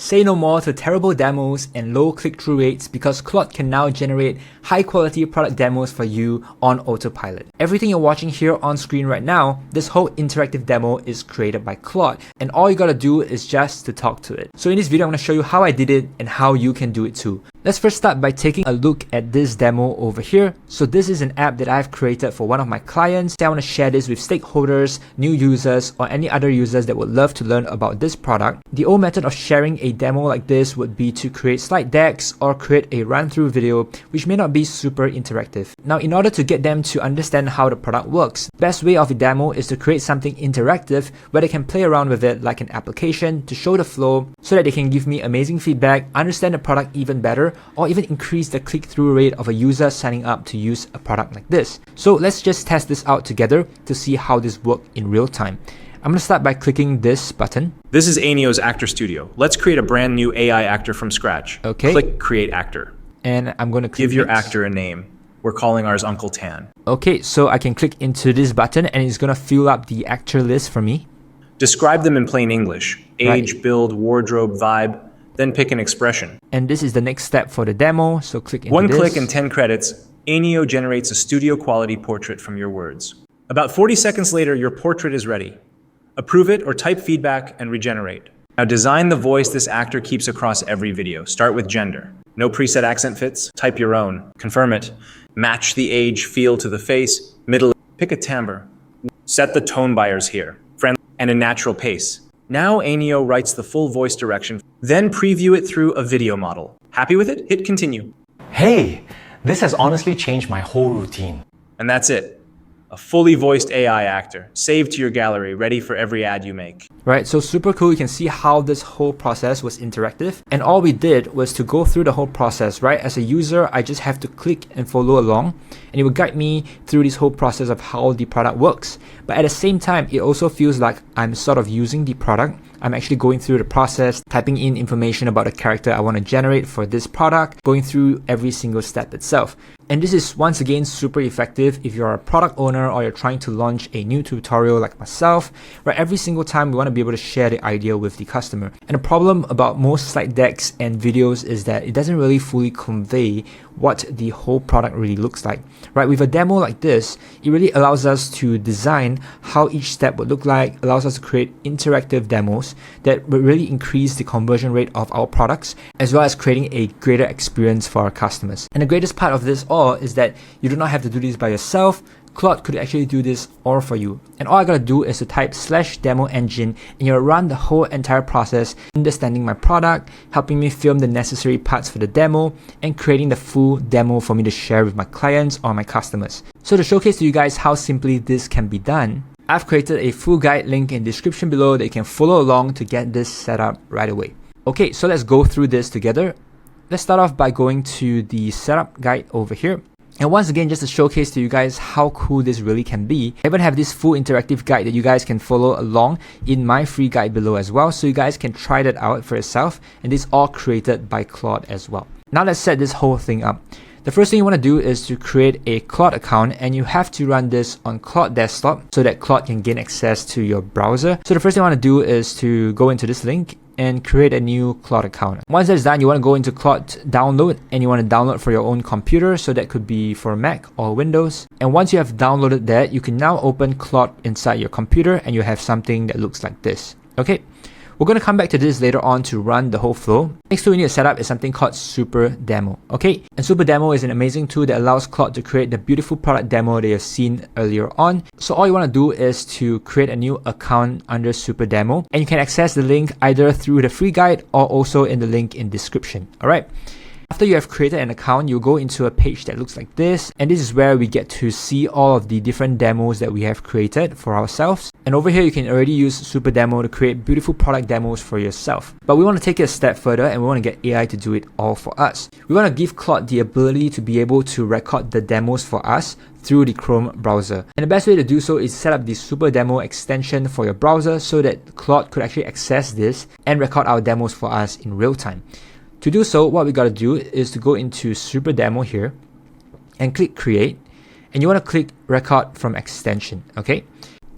Say no more to terrible demos and low click-through rates because Claude can now generate high-quality product demos for you on autopilot. Everything you're watching here on screen right now, this whole interactive demo is created by Claude, and all you gotta do is just to talk to it. So in this video, I'm gonna show you how I did it and how you can do it too. Let's first start by taking a look at this demo over here. So this is an app that I've created for one of my clients. I want to share this with stakeholders, new users, or any other users that would love to learn about this product. The old method of sharing a demo like this would be to create slide decks or create a run-through video, which may not be super interactive. Now, in order to get them to understand how the product works, the best way of a demo is to create something interactive where they can play around with it like an application to show the flow so that they can give me amazing feedback, understand the product even better, or even increase the click-through rate of a user signing up to use a product like this. So let's just test this out together to see how this works in real time. I'm going to start by clicking this button. This is Ainio's Actor Studio. Let's create a brand new AI actor from scratch. Okay. Click Create Actor. And I'm going to Give your actor a name. We're calling ours Uncle Tan. Okay, so I can click into this button and it's going to fill up the actor list for me. Describe them in plain English. Age, build, wardrobe, vibe. Then pick an expression. And this is the next step for the demo, so click into One this. click and 10 credits, Ainio generates a studio quality portrait from your words. About 40 seconds later, your portrait is ready. Approve it or type feedback and regenerate. Now design the voice this actor keeps across every video. Start with gender. No preset accent fits? Type your own. Confirm it. Match the age, feel to the face, middle. Pick a timbre. Set the tone bias here. Friendly and a natural pace. Now Ainio writes the full voice direction, then preview it through a video model. Happy with it? Hit continue. Hey, this has honestly changed my whole routine. And that's it. A fully voiced AI actor, saved to your gallery, ready for every ad you make. Right, so super cool. You can see how this whole process was interactive. And all we did was to go through the whole process, right? As a user, I just have to click and follow along. And it will guide me through this whole process of how the product works. But at the same time, it also feels like I'm sort of using the product. I'm actually going through the process, typing in information about the character I want to generate for this product, going through every single step itself. And this is once again super effective if you're a product owner or you're trying to launch a new tutorial like myself, where every single time we want to be able to share the idea with the customer. And the problem about most slide decks and videos is that it doesn't really fully convey what the whole product really looks like, right? With a demo like this, it really allows us to design how each step would look like, allows us to create interactive demos that will really increase the conversion rate of our products, as well as creating a greater experience for our customers. And the greatest part of this all is that you do not have to do this by yourself. Claude could actually do this all for you. And all I gotta do is to type /demo engine and you'll run the whole entire process, understanding my product, helping me film the necessary parts for the demo, and creating the full demo for me to share with my clients or my customers. So to showcase to you guys how simply this can be done, I've created a full guide link in the description below that you can follow along to get this set up right away. Okay, so let's go through this together. Let's start off by going to the setup guide over here. And once again, just to showcase to you guys how cool this really can be, I even have this full interactive guide that you guys can follow along in my free guide below as well, so you guys can try that out for yourself. And this is all created by Claude as well. Now let's set this whole thing up. The first thing you want to do is to create a Claude account, and you have to run this on Claude Desktop so that Claude can gain access to your browser. So the first thing I want to do is to go into this link and create a new Claude account. Once that's done, you want to go into Claude download and you want to download for your own computer. So that could be for Mac or Windows. And once you have downloaded that, you can now open Claude inside your computer and you have something that looks like this. Okay. We're going to come back to this later on to run the whole flow. Next tool we need to set up is something called Supademo. Okay, and Supademo is an amazing tool that allows Claude to create the beautiful product demo that you've seen earlier on. So all you want to do is to create a new account under Supademo, and you can access the link either through the free guide or also in the link in description. All right. After you have created an account, you'll go into a page that looks like this, and this is where we get to see all of the different demos that we have created for ourselves. And over here, you can already use Supademo to create beautiful product demos for yourself. But we want to take it a step further and we want to get AI to do it all for us. We want to give Claude the ability to be able to record the demos for us through the Chrome browser. And the best way to do so is set up the Supademo extension for your browser so that Claude could actually access this and record our demos for us in real time. To do so, what we got to do is to go into Supademo here and click create, and you want to click record from extension. Okay,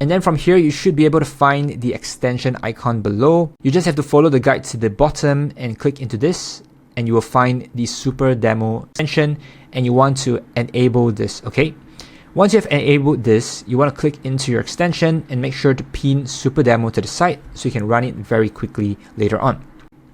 And then from here, you should be able to find the extension icon below. You just have to follow the guide to the bottom and click into this, and you will find the Supademo extension, and you want to enable this, okay? Once you have enabled this, you want to click into your extension and make sure to pin Supademo to the side so you can run it very quickly later on.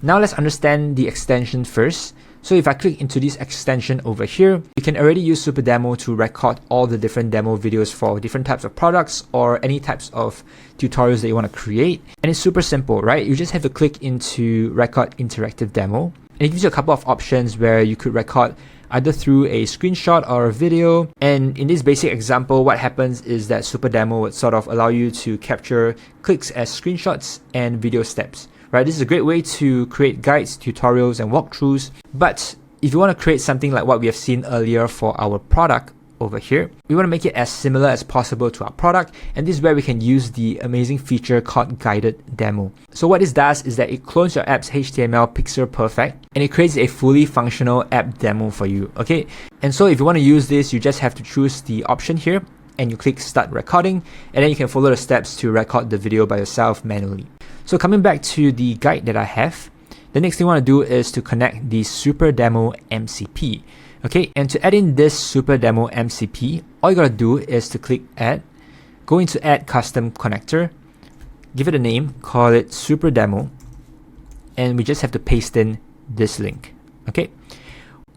Now let's understand the extension first. So if I click into this extension over here, you can already use Supademo to record all the different demo videos for different types of products or any types of tutorials that you want to create. And it's super simple, right? You just have to click into record interactive demo. And it gives you a couple of options where you could record either through a screenshot or a video. And in this basic example, what happens is that Supademo would sort of allow you to capture clicks as screenshots and video steps, right? This is a great way to create guides, tutorials, and walkthroughs. But if you want to create something like what we have seen earlier for our product over here, we want to make it as similar as possible to our product, and this is where we can use the amazing feature called guided demo. So what this does is that it clones your app's HTML pixel perfect, and it creates a fully functional app demo for you, okay? And so if you want to use this, you just have to choose the option here, and you click start recording, and then you can follow the steps to record the video by yourself manually. So coming back to the guide that I have, the next thing I want to do is to connect the Supademo MCP. Okay, and to add in this Supademo MCP, all you gotta do is to click add, go into add custom connector, give it a name, call it Supademo, and we just have to paste in this link. Okay,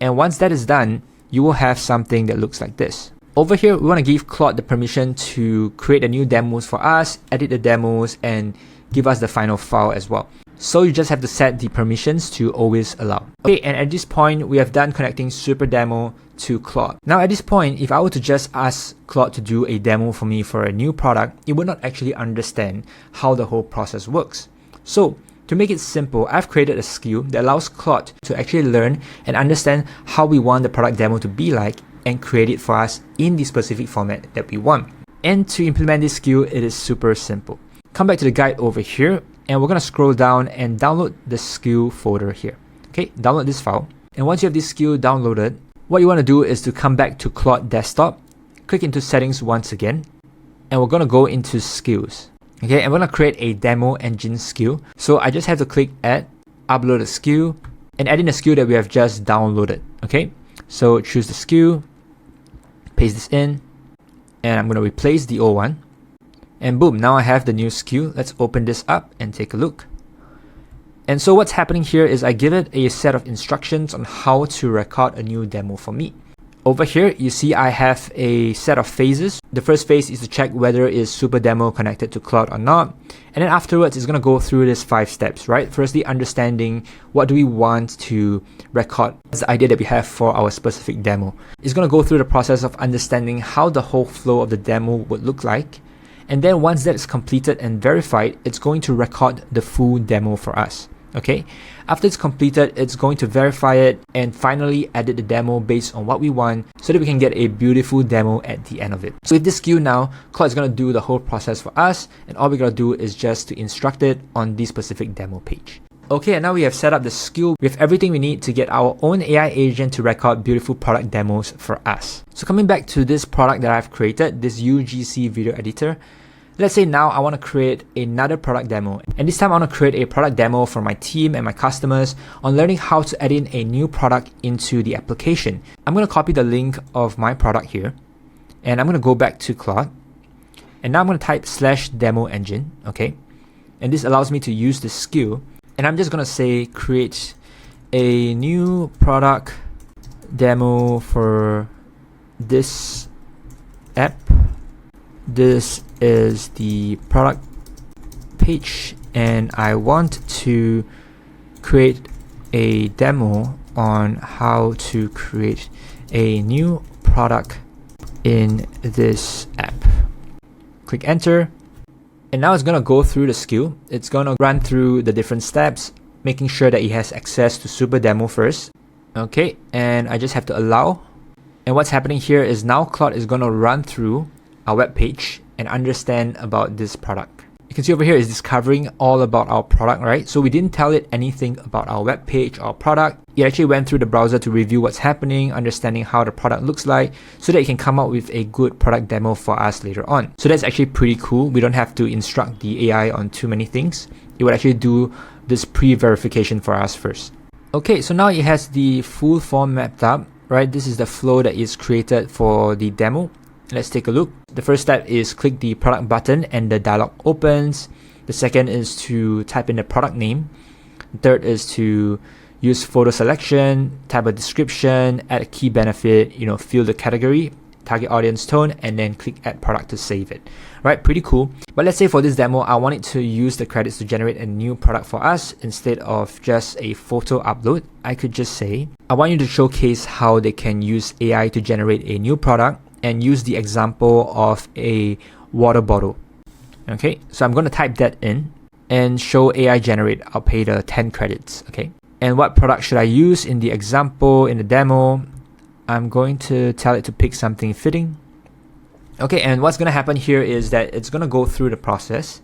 and once that is done, you will have something that looks like this. Over here, we want to give Claude the permission to create a new demos for us, edit the demos, and give us the final file as well. So you just have to set the permissions to always allow. Okay, and at this point, we have done connecting Supademo to Claude. Now at this point, if I were to just ask Claude to do a demo for me for a new product, it would not actually understand how the whole process works. So to make it simple, I've created a skill that allows Claude to actually learn and understand how we want the product demo to be like and create it for us in the specific format that we want. And to implement this skill, it is super simple. Come back to the guide over here, and we're going to scroll down and download the skill folder here. Okay, download this file. And once you have this skill downloaded, what you want to do is to come back to Claude Desktop, click into settings once again, and we're going to go into skills. Okay, and we're going to create a demo engine skill. So I just have to click add, upload a skill, and add in the skill that we have just downloaded. Okay, so choose the skill, paste this in, and I'm going to replace the old one. And boom, now I have the new skill. Let's open this up and take a look. And so what's happening here is I give it a set of instructions on how to record a new demo for me. Over here, you see I have a set of phases. The first phase is to check whether is Supademo connected to Claude or not. And then afterwards, it's going to go through these 5 steps, right? Firstly, understanding what do we want to record. That's the idea that we have for our specific demo. It's going to go through the process of understanding how the whole flow of the demo would look like. And then once that is completed and verified, it's going to record the full demo for us. Okay, after it's completed, it's going to verify it and finally edit the demo based on what we want so that we can get a beautiful demo at the end of it. So with this skill now, Claude is going to do the whole process for us, and all we got to do is just to instruct it on the specific demo page. Okay, and now we have set up the skill with everything we need to get our own AI agent to record beautiful product demos for us. So coming back to this product that I've created, this UGC video editor, let's say now I want to create another product demo, and this time I want to create a product demo for my team and my customers on learning how to add in a new product into the application. I'm going to copy the link of my product here, and I'm going to go back to Claude, and now I'm going to type /demo engine, okay, and this allows me to use the skill, and I'm just going to say create a new product demo for this app. This is the product page, and I want to create a demo on how to create a new product in this app. Click enter, and now it's going to go through the skill. It's going to run through the different steps, making sure that it has access to Supademo first. Okay, and I just have to allow. And what's happening here is now Claude is going to run through our web page and understand about this product. You can see over here is discovering all about our product, right? So we didn't tell it anything about our web page or product. It actually went through the browser to review what's happening, understanding how the product looks like, so that it can come up with a good product demo for us later on. So that's actually pretty cool. We don't have to instruct the AI on too many things. It would actually do this pre-verification for us first. Okay, so now it has the full form mapped up, right? This is the flow that is created for the demo. Let's take a look. The first step is click the product button and the dialog opens. The second is to type in the product name. The third is to use photo selection, type a description, add a key benefit, fill the category, target audience tone, and then click add product to save it. Right, pretty cool. But let's say for this demo, I want it to use the credits to generate a new product for us instead of just a photo upload. I could just say, I want you to showcase how they can use AI to generate a new product and use the example of a water bottle. Okay, so I'm going to type that in and show AI generate. I'll pay the 10 credits. Okay, and what product should I use in the example, in the demo? I'm going to tell it to pick something fitting. Okay, and what's going to happen here is that it's going to go through the process,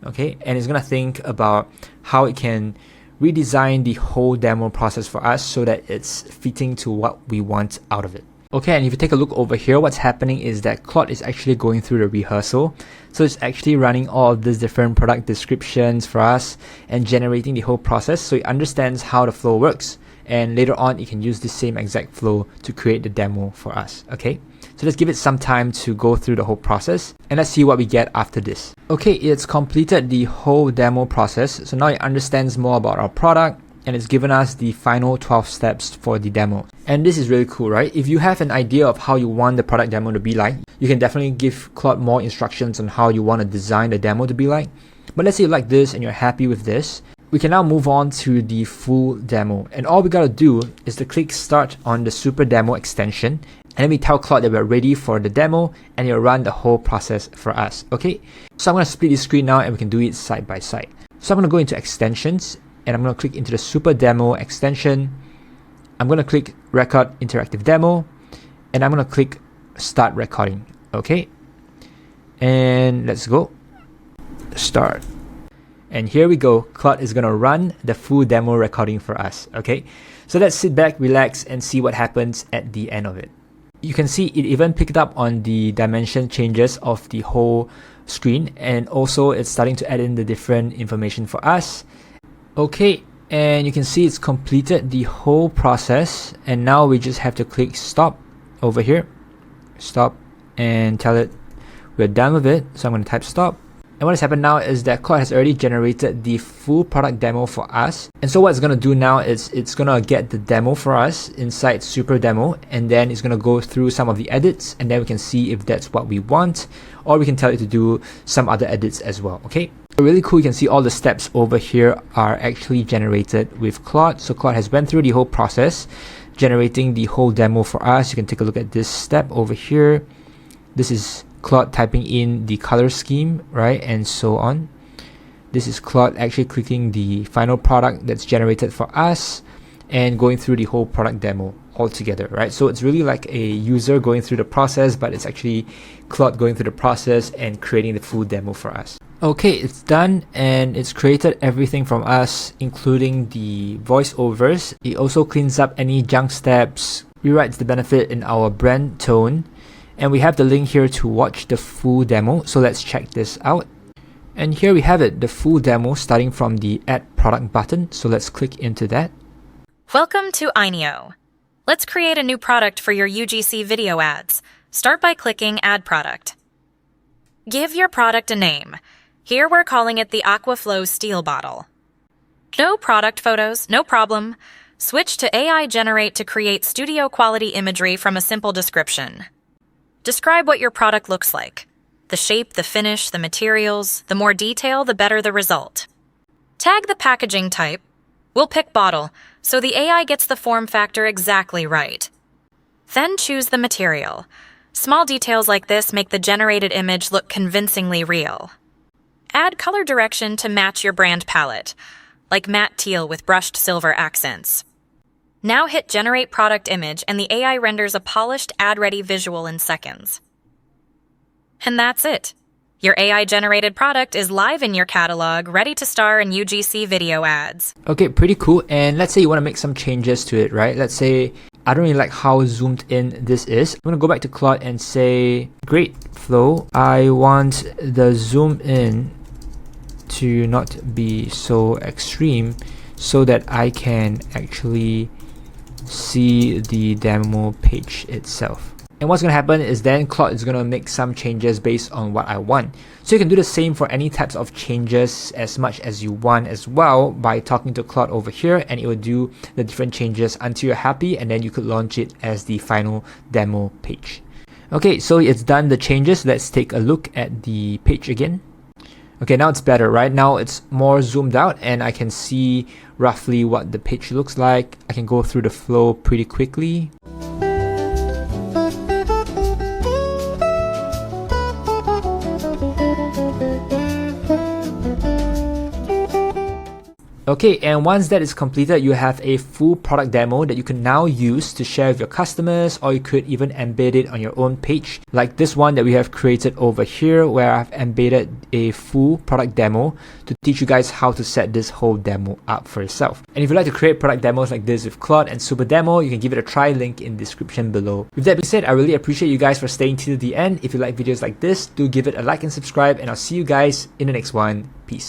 okay, and it's going to think about how it can redesign the whole demo process for us so that it's fitting to what we want out of it. Okay, and if you take a look over here, what's happening is that Claude is actually going through the rehearsal. So it's actually running all of these different product descriptions for us and generating the whole process so it understands how the flow works. And later on, it can use the same exact flow to create the demo for us. Okay, so let's give it some time to go through the whole process and let's see what we get after this. Okay, it's completed the whole demo process. So now it understands more about our product and it's given us the final 12 steps for the demo. And this is really cool, right? If you have an idea of how you want the product demo to be like, you can definitely give Claude more instructions on how you want to design the demo to be like. But let's say you like this and you're happy with this. We can now move on to the full demo. And all we gotta do is to click start on the Super Demo extension. And then we tell Claude that we're ready for the demo and it'll run the whole process for us. Okay, so I'm gonna split this screen now and we can do it side by side. So I'm gonna go into extensions and I'm gonna click into the Super Demo extension. I'm gonna click Record Interactive Demo and I'm gonna click Start Recording. Okay, and let's go. Start. And here we go. Claude is gonna run the full demo recording for us. Okay, so let's sit back, relax, and see what happens at the end of it. You can see it even picked up on the dimension changes of the whole screen, and also it's starting to add in the different information for us. Okay, and you can see it's completed the whole process, and now we just have to click stop over here. Stop and tell it we're done with it. So I'm going to type stop. And what has happened now is that Claude has already generated the full product demo for us. And so what it's going to do now is it's going to get the demo for us inside Super Demo, and then it's going to go through some of the edits, and then we can see if that's what we want, or we can tell it to do some other edits as well. Okay, so really cool. You can see all the steps over here are actually generated with Claude. So Claude has went through the whole process, generating the whole demo for us. You can take a look at this step over here. This is Claude typing in the color scheme, right, and so on. This is Claude actually clicking the final product that's generated for us and going through the whole product demo all together, right? So it's really like a user going through the process, but it's actually Claude going through the process and creating the full demo for us. Okay, it's done and it's created everything from us, including the voiceovers. It also cleans up any junk steps, rewrites the benefit in our brand tone, and we have the link here to watch the full demo. So let's check this out. And here we have it, the full demo starting from the Add Product button. So let's click into that. Welcome to Ineo. Let's create a new product for your UGC video ads. Start by clicking Add Product. Give your product a name. Here we're calling it the Aquaflow Steel Bottle. No product photos, no problem. Switch to AI Generate to create studio quality imagery from a simple description. Describe what your product looks like. The shape, the finish, the materials. The more detail, the better the result. Tag the packaging type. We'll pick bottle, so the AI gets the form factor exactly right. Then choose the material. Small details like this make the generated image look convincingly real. Add color direction to match your brand palette, like matte teal with brushed silver accents. Now hit Generate Product Image and the AI renders a polished ad-ready visual in seconds. And that's it. Your AI-generated product is live in your catalog, ready to star in UGC video ads. Okay, pretty cool. And let's say you want to make some changes to it, right? Let's say I don't really like how zoomed in this is. I'm going to go back to Claude and say, great flow. I want the zoom in to not be so extreme so that I can actually see the demo page itself. And what's going to happen is then Claude is going to make some changes based on what I want. So you can do the same for any types of changes as much as you want as well by talking to Claude over here, and it will do the different changes until you're happy, and then you could launch it as the final demo page. Okay, so it's done the changes. Let's take a look at the page again. Okay, now it's better, right? Now it's more zoomed out and I can see roughly what the page looks like. I can go through the flow pretty quickly. Okay, and once that is completed, you have a full product demo that you can now use to share with your customers, or you could even embed it on your own page, like this one that we have created over here, where I've embedded a full product demo to teach you guys how to set this whole demo up for yourself. And if you'd like to create product demos like this with Claude and Supademo, you can give it a try, link in description below. With that being said, I really appreciate you guys for staying till the end. If you like videos like this, do give it a like and subscribe, and I'll see you guys in the next one. Peace.